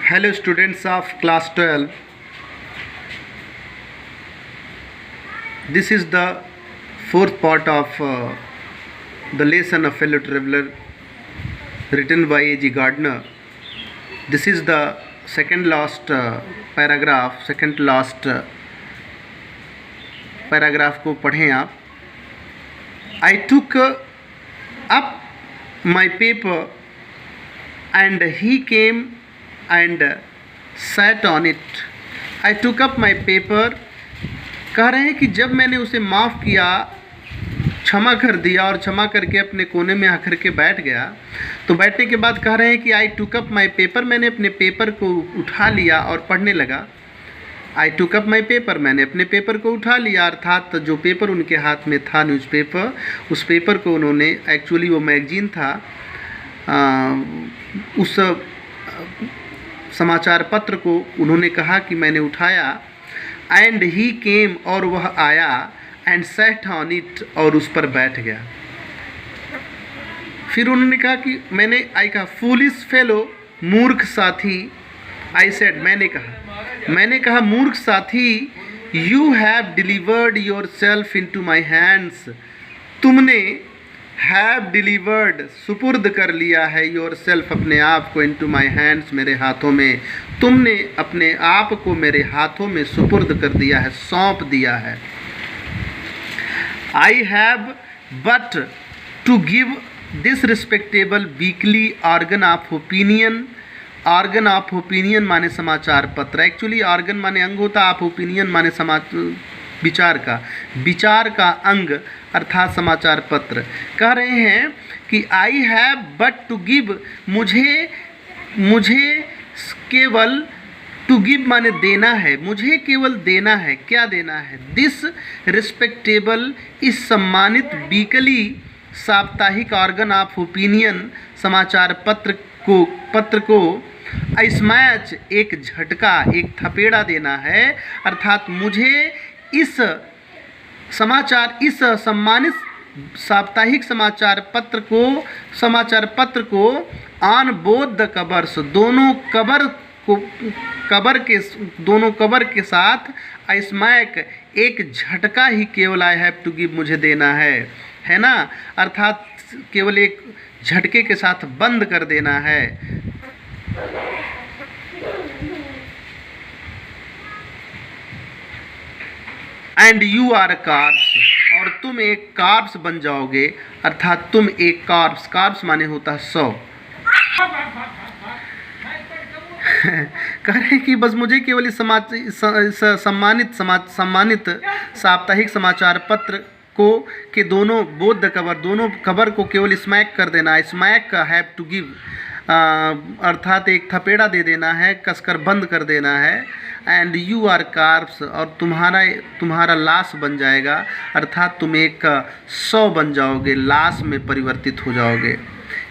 Hello students of class 12. This is the fourth part of the lesson of fellow traveler written by A.G. Gardner. This is the second last paragraph को पढ़ें आप. I took up my paper and he came and sat on it. I took up my paper. कह रहे हैं कि जब मैंने उसे माफ़ किया, क्षमा कर दिया और क्षमा करके अपने कोने में आकर के बैठ गया, तो बैठने के बाद कह रहे हैं कि I took up my paper, मैंने अपने पेपर को उठा लिया और पढ़ने लगा. I took up my paper, मैंने अपने पेपर को उठा लिया, अर्थात जो पेपर उनके हाथ में था, न्यूज़पेपर, उस पेपर को उन्होंने, एक्चुअली वो मैगजीन था, उस समाचार पत्र को उन्होंने कहा कि मैंने उठाया. एंड ही केम, और वह आया, एंड सैट ऑन इट, और उस पर बैठ गया. फिर उन्होंने कहा कि आई कहा फूलिश फेलो, मूर्ख साथी. आई सेड, मैंने कहा मूर्ख साथी, you have delivered yourself into my hands. तुमने हैव डिलीवर्ड, सुपुर्द कर लिया है, योर सेल्फ, अपने आप को, इनटू माई हैंड्स, मेरे हाथों में. तुमने अपने आप को मेरे हाथों में सुपुर्द कर दिया है, सौंप दिया है. I have but to give this respectable weekly organ of opinion. Organ of opinion माने समाचार पत्र. एक्चुअली ऑर्गन माने अंग होता, ऑफ ओपिनियन माने विचार का अंग, अर्थात समाचार पत्र. कह रहे हैं कि I have but to give, मुझे केवल, टू गिव माने देना है, मुझे केवल देना है. क्या देना है? दिस रिस्पेक्टेबल, इस सम्मानित, वीकली, साप्ताहिक, ऑर्गन ऑफ ओपिनियन, समाचार पत्र को स्मैच, एक झटका, एक थपेड़ा देना है. अर्थात मुझे इस सम्मानित साप्ताहिक समाचार पत्र को ऑन बोथ द कवर्स, दोनों कवर के साथ, स्मैक, एक झटका ही केवल आई हैव टू गिव, मुझे देना है ना. अर्थात केवल एक झटके के साथ बंद कर देना है. एंड यू आर कार्ब्स, और तुम एक कार्ब्स बन जाओगे. अर्थात तुम एक कार्ब्स माने होता है 100. कह रहे हैं कि बस मुझे केवल इस सम्मानित साप्ताहिक समाचार पत्र के दोनों बोथ द कवर, दोनों कवर को केवल स्मैक कर देना. स्मैक का हैव टू गिव, अर्थात एक थपेड़ा दे देना है, कसकर बंद कर देना है. एंड यू आर कार्ब्स, और तुम्हारा लाश बन जाएगा. अर्थात तुम एक 100 बन जाओगे, लाश में परिवर्तित हो जाओगे.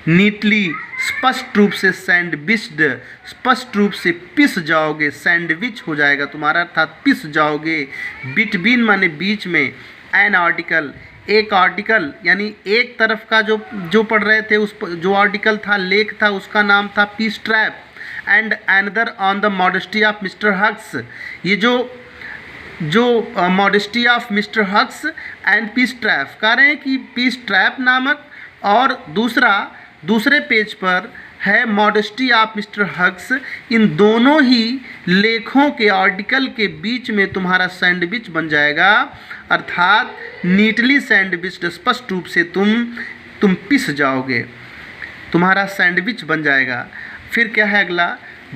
नीटली, स्पष्ट रूप से, सैंडविच्ड, स्पष्ट रूप से पिस जाओगे, सैंडविच हो जाएगा तुम्हारा, अर्थात पिस जाओगे. बिटवीन माने बीच में. एन आर्टिकल, एक आर्टिकल, यानी एक तरफ का जो पढ़ रहे थे, उस जो आर्टिकल था, लेख था, उसका नाम था peace trap. And another on the modesty of mister Hux, ये जो modesty of mister Hux and peace trap. कह रहे हैं कि पीस ट्रैप नामक, और दूसरे पेज पर है मॉडेस्टी ऑफ मिस्टर हक्स. इन दोनों ही लेखों के, आर्टिकल के बीच में तुम्हारा सैंडविच बन जाएगा. अर्थात नीटली सैंडविच्ड, स्पष्ट रूप से तुम पिस जाओगे, तुम्हारा सैंडविच बन जाएगा. फिर क्या है अगला?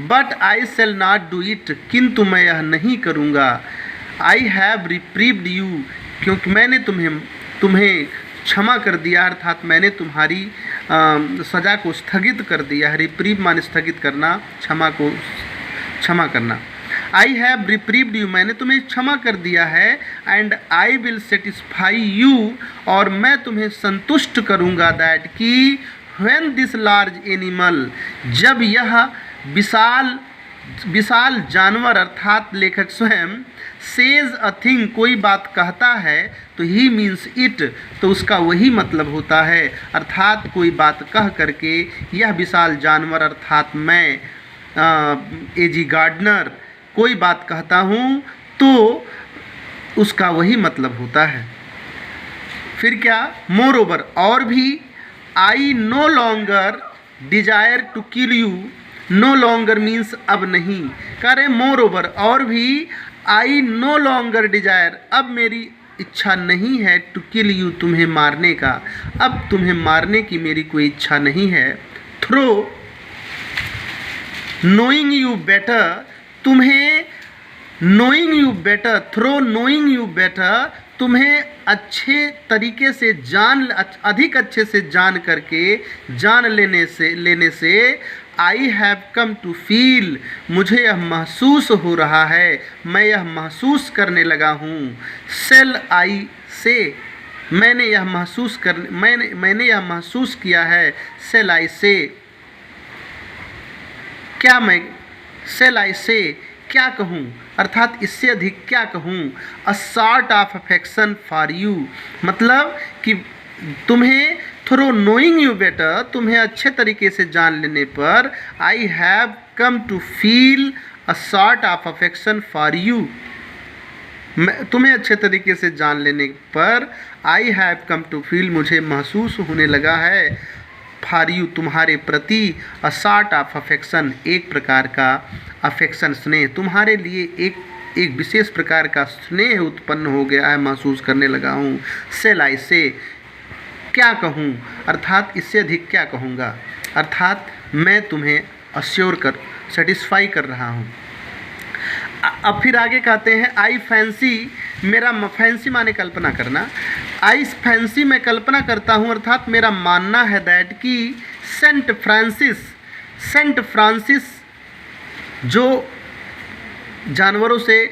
But I shall not do it, किंतु मैं यह नहीं करूँगा. आई हैव रिप्रीव्ड यू, क्योंकि मैंने तुम्हें क्षमा कर दिया, अर्थात मैंने तुम्हारी सज़ा को स्थगित कर दिया है. रिप्रीव माने स्थगित करना, क्षमा करना. आई हैव रिप्रीव्ड यू, मैंने तुम्हें क्षमा कर दिया है. And I will satisfy you, और मैं तुम्हें संतुष्ट करूँगा. दैट कि व्हेन दिस लार्ज एनिमल, जब यह विशाल जानवर, अर्थात लेखक स्वयं, सेज अ थिंग, कोई बात कहता है, तो ही मीन्स इट, तो उसका वही मतलब होता है. अर्थात कोई बात कह करके यह विशाल जानवर, अर्थात मैं, A.G. गार्डनर, कोई बात कहता हूँ तो उसका वही मतलब होता है। फिर क्या, मोर ओवर, और भी, I no longer desire to kill you, no longer means अब नहीं, कह रहे मोर ओवर, और भी, आई नो लॉन्गर डिजायर, अब मेरी इच्छा नहीं है, टू किल यू, तुम्हें मारने का, अब तुम्हें मारने की मेरी कोई इच्छा नहीं है। थ्रो नोइंग यू बेटर, तुम्हें knowing you better, through knowing you better, तुम्हें अच्छे तरीके से अधिक अच्छे से जान करके, जान लेने से I have come to feel, मुझे यह महसूस हो रहा है, मैं यह महसूस करने लगा हूँ। सेल आई से, मैंने यह महसूस किया है। सेल आई से, क्या मैं, सेल आई से, क्या कहूँ, अर्थात इससे अधिक क्या कहूँ। अ sort of affection for you, मतलब कि तुम्हें, थ्रो नोइंग यू बेटर, तुम्हें अच्छे तरीके से जान लेने पर, I have come to feel a sort of affection for you, तुम्हें अच्छे तरीके से जान लेने पर, I have come to feel, मुझे महसूस होने लगा है, फॉर यू, तुम्हारे प्रति, अ सॉर्ट ऑफ अफेक्शन, एक प्रकार का अफेक्शन, स्नेह, तुम्हारे लिए एक विशेष प्रकार का स्नेह उत्पन्न हो गया है, महसूस करने लगा हूँ। सेल आई से, क्या कहूँ, अर्थात इससे अधिक क्या कहूँगा, अर्थात मैं तुम्हें सेटिस्फाई कर रहा हूँ। अब फिर आगे कहते हैं, आई फैंसी, मेरा फैंसी माने कल्पना करना, आई फैंसी, मैं कल्पना करता हूँ, अर्थात मेरा मानना है, दैट कि सेंट फ्रांसिस जो जानवरों से,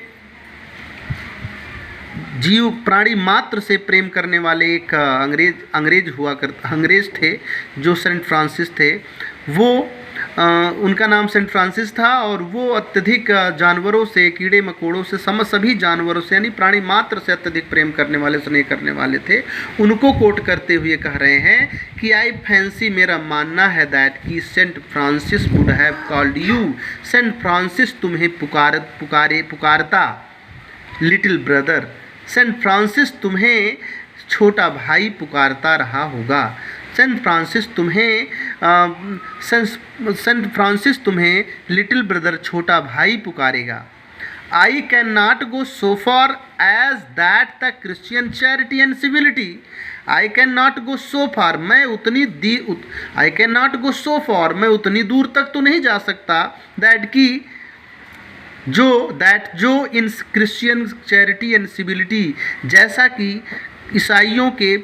जीव प्राणी मात्र से प्रेम करने वाले एक अंग्रेज थे, जो सेंट फ्रांसिस थे, वो उनका नाम सेंट फ्रांसिस था, और वो अत्यधिक जानवरों से, कीड़े मकोड़ों से, सभी जानवरों से, यानी प्राणी मात्र से अत्यधिक प्रेम करने वाले, स्नेह करने वाले थे। उनको कोट करते हुए कह रहे हैं कि आई फैंसी, मेरा मानना है, दैट कि Saint Francis would have called you, Saint Francis तुम्हें पुकारता, लिटिल ब्रदर, सेंट फ्रांसिस तुम्हें छोटा भाई पुकारता रहा होगा। सेंट फ्रांसिस तुम्हें लिटिल ब्रदर, छोटा भाई पुकारेगा। I cannot go so far as that the Christian charity and civility, I cannot go so far, I cannot go so far, मैं उतनी दूर तक तो नहीं जा सकता, दैट की जो इन क्रिश्चियन चैरिटी एंड सिविलिटी, जैसा कि ईसाइयों के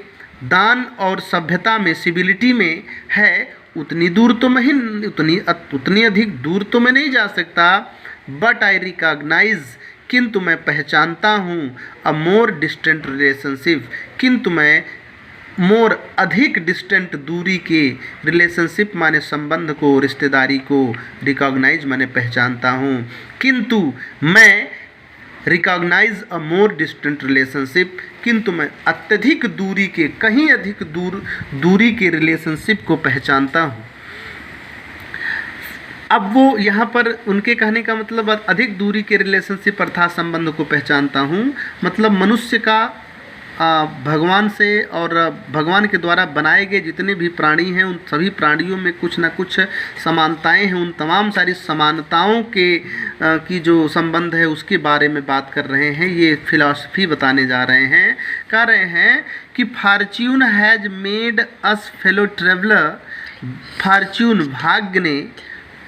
दान और सभ्यता में, सिविलिटी में है, उतनी दूर तो मैं उतनी अधिक दूर तो मैं नहीं जा सकता। बट आई रिकॉग्नाइज, किंतु मैं पहचानता हूँ, अ मोर डिस्टेंट रिलेशनशिप, किंतु मैं मोर अधिक डिस्टेंट दूरी के, रिलेशनशिप माने संबंध को, रिश्तेदारी को, रिकॉग्नाइज माने पहचानता हूँ, किंतु मैं रिकॉग्नाइज अ मोर डिस्टेंट रिलेशनशिप, किंतु मैं अत्यधिक दूरी के, कहीं अधिक दूरी के रिलेशनशिप को पहचानता हूँ। अब वो यहाँ पर उनके कहने का मतलब, अधिक दूरी के रिलेशनशिप अर्थात संबंध को पहचानता हूँ, मतलब मनुष्य का भगवान से और भगवान के द्वारा बनाए गए जितने भी प्राणी हैं, उन सभी प्राणियों में कुछ ना कुछ समानताएं हैं। उन तमाम सारी समानताओं के की जो संबंध है उसके बारे में बात कर रहे हैं, ये फिलॉसफी बताने जा रहे हैं। कह रहे हैं कि Fortune has made us fellow traveller, Fortune भाग्य ने,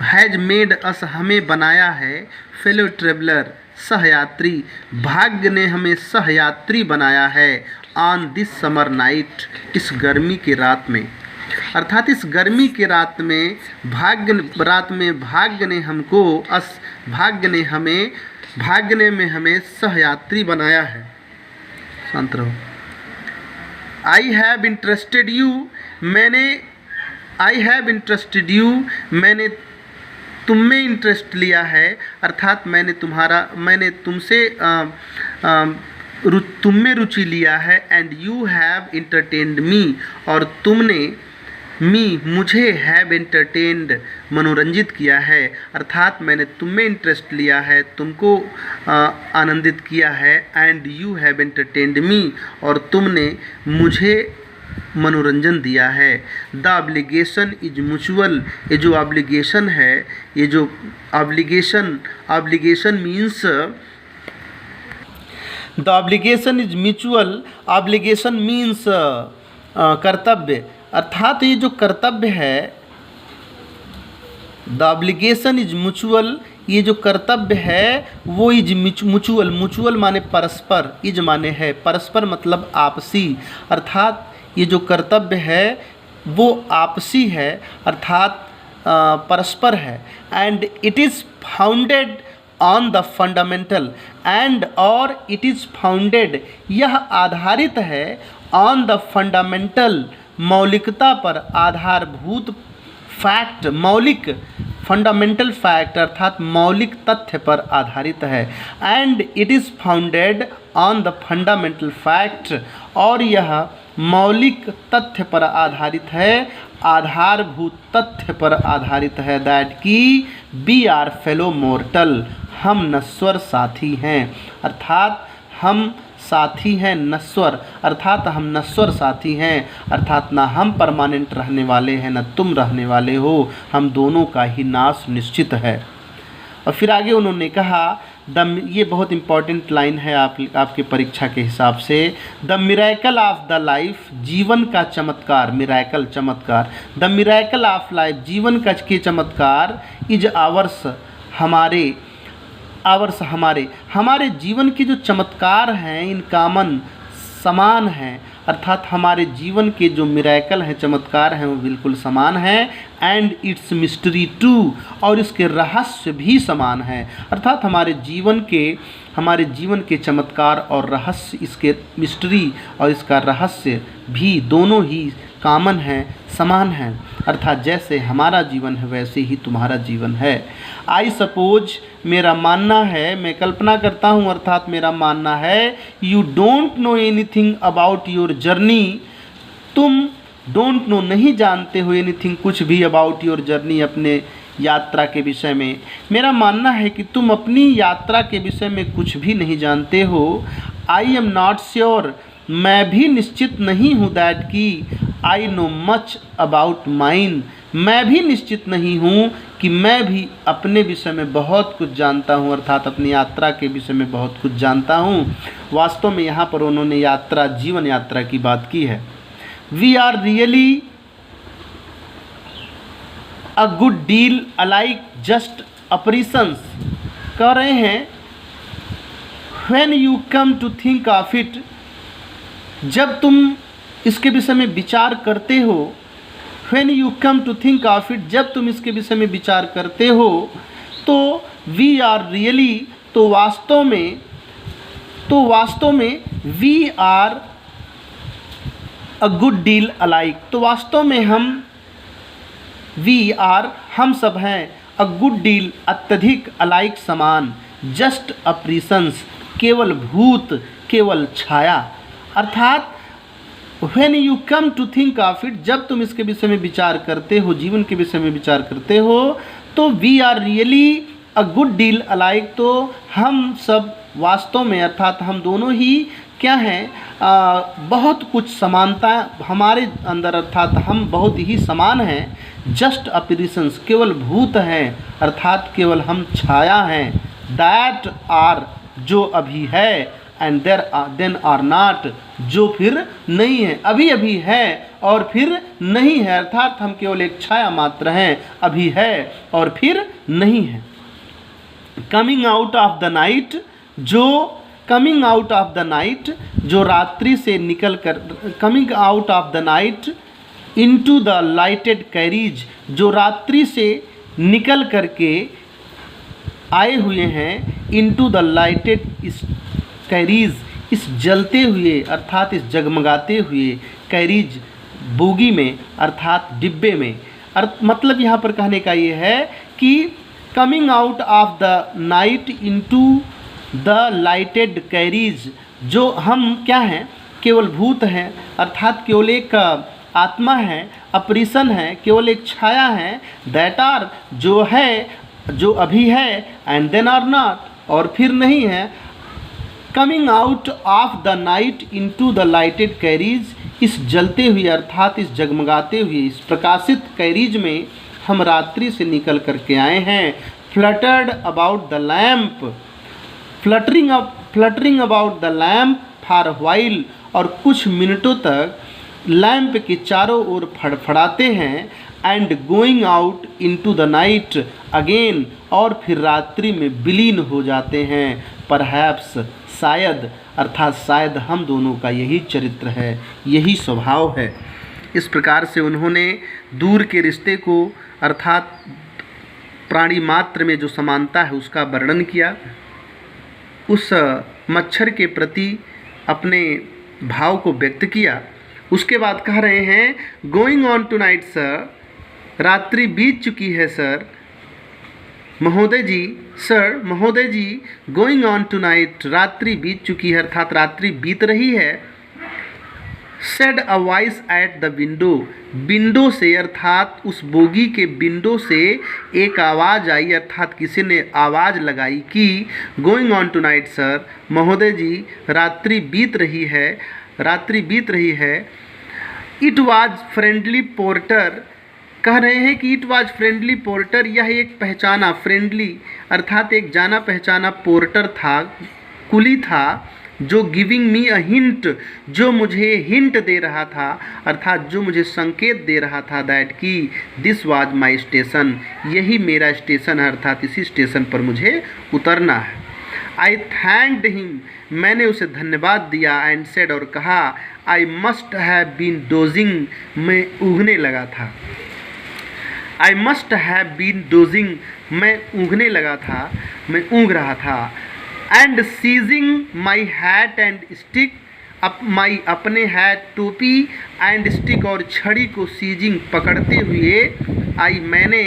हैज मेड अस हमें बनाया है, फेलो ट्रेवलर सहयात्री, भाग्य ने हमें सहयात्री बनाया है, ऑन दिस समर नाइट, इस गर्मी की रात में, अर्थात इस गर्मी की रात में भाग्य ने हमको, भाग्य ने हमें सहयात्री बनाया है। शांत रहो। आई हैव इंटरेस्टेड यू, मैंने तुम में इंटरेस्ट लिया है, अर्थात मैंने तुमसे तुम में रुचि लिया है। एंड यू हैव इंटरटेन्ड मी, और तुमने मी मुझे, हैव एंटरटेन्ड मनोरंजित किया है, अर्थात मैंने तुम में इंटरेस्ट लिया है, तुमको आनंदित किया है। एंड यू हैव एंटरटेन्ड मी, और तुमने मुझे मनोरंजन दिया है। द ऑब्लिगेशन इज म्यूचुअल, ये जो ऑब्लिगेशन है, ये जो obligation means the obligation is mutual, obligation means कर्तव्य, अर्थात ये जो कर्तव्य है, द ऑब्लिगेशन इज म्यूचुअल, ये जो कर्तव्य है वो इज म्यूचुअल, म्यूचुअल माने परस्पर, इज माने है, परस्पर मतलब आपसी, अर्थात ये जो कर्तव्य है वो आपसी है, अर्थात परस्पर है। And it is founded on the fundamental, and और इट इज़ फाउंडेड, यह आधारित है ऑन द फंडामेंटल, मौलिकता पर, आधारभूत, फैक्ट, मौलिक, फंडामेंटल फैक्ट अर्थात मौलिक तथ्य पर आधारित है। And it is founded on the fundamental fact, और यह मौलिक तथ्य पर आधारित है, आधारभूत तथ्य पर आधारित है, दैट कि वी आर फेलो मोर्टल, हम नश्वर साथी हैं, अर्थात हम साथी हैं नश्वर, अर्थात हम नश्वर साथी हैं, अर्थात ना हम परमानेंट रहने वाले हैं, ना तुम रहने वाले हो, हम दोनों का ही नाश निश्चित है। और फिर आगे उन्होंने कहा ये बहुत इंपॉर्टेंट लाइन है आपके परीक्षा के हिसाब से, the miracle of the life, जीवन का चमत्कार, मिरेकल चमत्कार, द मिरेकल ऑफ लाइफ, जीवन का के चमत्कार, इज आवर्स, हमारे जीवन के जो चमत्कार हैं इन कॉमन, समान हैं, अर्थात हमारे जीवन के जो मिरेकल हैं, चमत्कार हैं, वो बिल्कुल समान हैं। एंड इट्स मिस्ट्री टू, और इसके रहस्य भी समान हैं, अर्थात हमारे जीवन के चमत्कार और रहस्य, इसके मिस्ट्री और इसका रहस्य भी दोनों ही कॉमन हैं, समान हैं, अर्थात जैसे हमारा जीवन है वैसे ही तुम्हारा जीवन है। आई सपोज, मेरा मानना है, मैं कल्पना करता हूँ, अर्थात मेरा मानना है, you don't know anything about your journey, तुम डोंट नो नहीं जानते हो एनीथिंग कुछ भी अबाउट योर जर्नी, अपने यात्रा के विषय में। मेरा मानना है कि तुम अपनी यात्रा के विषय में कुछ भी नहीं जानते हो। आई एम नॉट श्योर, मैं भी निश्चित नहीं हूँ, दैट कि I know much about mine, मैं भी निश्चित नहीं हूँ कि मैं भी अपने विषय में बहुत कुछ जानता हूँ, अर्थात अपनी यात्रा के विषय में बहुत कुछ जानता हूँ। वास्तव में यहाँ पर उन्होंने यात्रा, जीवन यात्रा की बात की है। We are really a good deal alike just apparitions, कह रहे हैं when you come to think of it, जब तुम इसके विषय में विचार करते हो, when you come to think of it, जब तुम इसके विषय में विचार करते हो, तो वी आर रियली, तो वास्तव में we are a good deal alike, तो वास्तव में हम सब हैं, अ गुड डील अत्यधिक, अलाइक समान, जस्ट अपरीशंस केवल भूत, केवल छाया, अर्थात when you come to think of it, जब तुम इसके विषय में विचार करते हो, जीवन के विषय में विचार करते हो, तो we are really a good deal alike, तो हम सब वास्तव में, अर्थात हम दोनों ही क्या हैं, बहुत कुछ समानता हमारे अंदर, अर्थात हम बहुत ही समान हैं। जस्ट अपरीशंस केवल भूत हैं, अर्थात केवल हम छाया हैं। दैट आर जो अभी है, एंड देन आर नॉट जो फिर नहीं है, अभी अभी है और फिर नहीं है, अर्थात हम केवल एक छाया मात्र हैं, अभी है और फिर नहीं है। Coming out of the night, जो रात्रि से निकल कर, coming out of the night into the lighted carries, जो रात्रि से निकल करके आए हुए हैं, इनटू द लाइटेड कैरीज, इस जलते हुए अर्थात इस जगमगाते हुए कैरीज, बोगी में अर्थात डिब्बे में, मतलब यहाँ पर कहने का ये है कि coming out of the night into the lighted carries, जो हम क्या हैं, केवल भूत हैं, अर्थात केवल एक आत्मा है, अपरिसन है, केवल एक छाया है, दैट आर जो है, जो अभी है, एंड देन आर नॉट और फिर नहीं है, coming out of the night into the lighted carries, इस जलते हुए अर्थात इस जगमगाते हुए इस प्रकाशित कैरीज में हम रात्रि से निकल करके आए हैं। Fluttered about the lamp, fluttering about the lamp for while, और कुछ मिनटों तक लैम्प के चारों ओर फड़फड़ाते हैं, and going out into the night again, और फिर रात्रि में विलीन हो जाते हैं। परहैप्स शायद, अर्थात शायद हम दोनों का यही चरित्र है, यही स्वभाव है। इस प्रकार से उन्होंने दूर के रिश्ते को अर्थात प्राणी मात्र में जो समानता है उसका वर्णन किया, उस मच्छर के प्रति अपने भाव को व्यक्त किया। उसके बाद कह रहे हैं going on to night sir, रात्रि बीत चुकी है सर, महोदय जी, सर महोदय जी, गोइंग ऑन टू नाइट, रात्रि बीत चुकी है अर्थात रात्रि बीत रही है। Said a voice at the window, window से अर्थात उस बोगी के विंडो से एक आवाज़ आई अर्थात किसी ने आवाज़ लगाई कि going on to night sir, महोदय जी रात्रि बीत रही है, रात्रि बीत रही है। इट वाज फ्रेंडली पोर्टर, कह रहे हैं कि इट वाज फ्रेंडली पोर्टर, यह एक पहचाना फ्रेंडली अर्थात एक जाना पहचाना पोर्टर था, कुली था, जो गिविंग मी अ हिंट, जो मुझे हिंट दे रहा था अर्थात जो मुझे संकेत दे रहा था दैट कि दिस वाज माई स्टेशन, यही मेरा स्टेशन है अर्थात इसी स्टेशन पर मुझे उतरना है। आई थैंक्ड हिम, मैंने उसे धन्यवाद दिया, एंड सेड और कहा I must have been dozing, मैं ऊँघने लगा था। I must have been dozing, मैं ऊँघने लगा था, मैं ऊँघ रहा था। And seizing my hat and stick, my अपने हैट टोपी एंड स्टिक और छड़ी को सीजिंग पकड़ते हुए, आई मैंने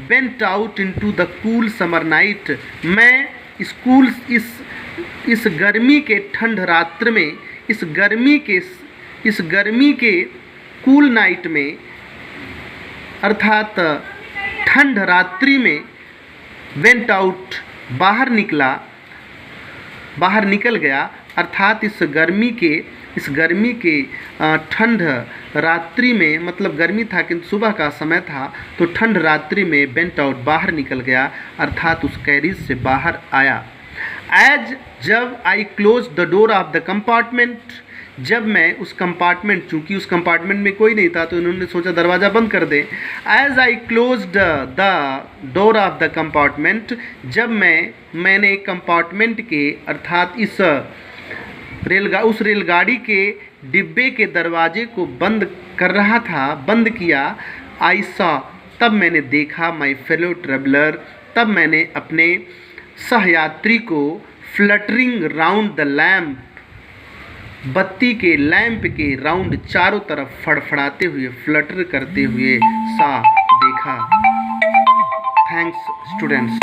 went out into the cool summer night, मैं स्कूल इस गर्मी के ठंड रात्र में, इस गर्मी के कूल नाइट में अर्थात ठंड रात्रि में, वेंट आउट बाहर निकल गया अर्थात इस गर्मी के ठंड रात्रि में, मतलब गर्मी था किंतु सुबह का समय था तो ठंड रात्रि में वेंट आउट बाहर निकल गया अर्थात उस कैरिज से बाहर आया। एज जब आई close the door of the compartment, जब मैं उस कंपार्टमेंट, चूँकि उस कंपार्टमेंट में कोई नहीं था तो इन्होंने सोचा दरवाज़ा बंद कर दें। As I closed the door of the compartment, जब मैंने कंपार्टमेंट के अर्थात उस रेलगाड़ी के डिब्बे के दरवाजे को बंद कर रहा था, बंद किया। आई सॉ, तब मैंने देखा, माई फेलो ट्रेवलर, तब मैंने अपने सहयात्री को फ्लटरिंग राउंड द लैम्प, बत्ती के लैंप के राउंड चारों तरफ फड़फड़ाते हुए, फ्लटर करते हुए सा देखा। Thanks students.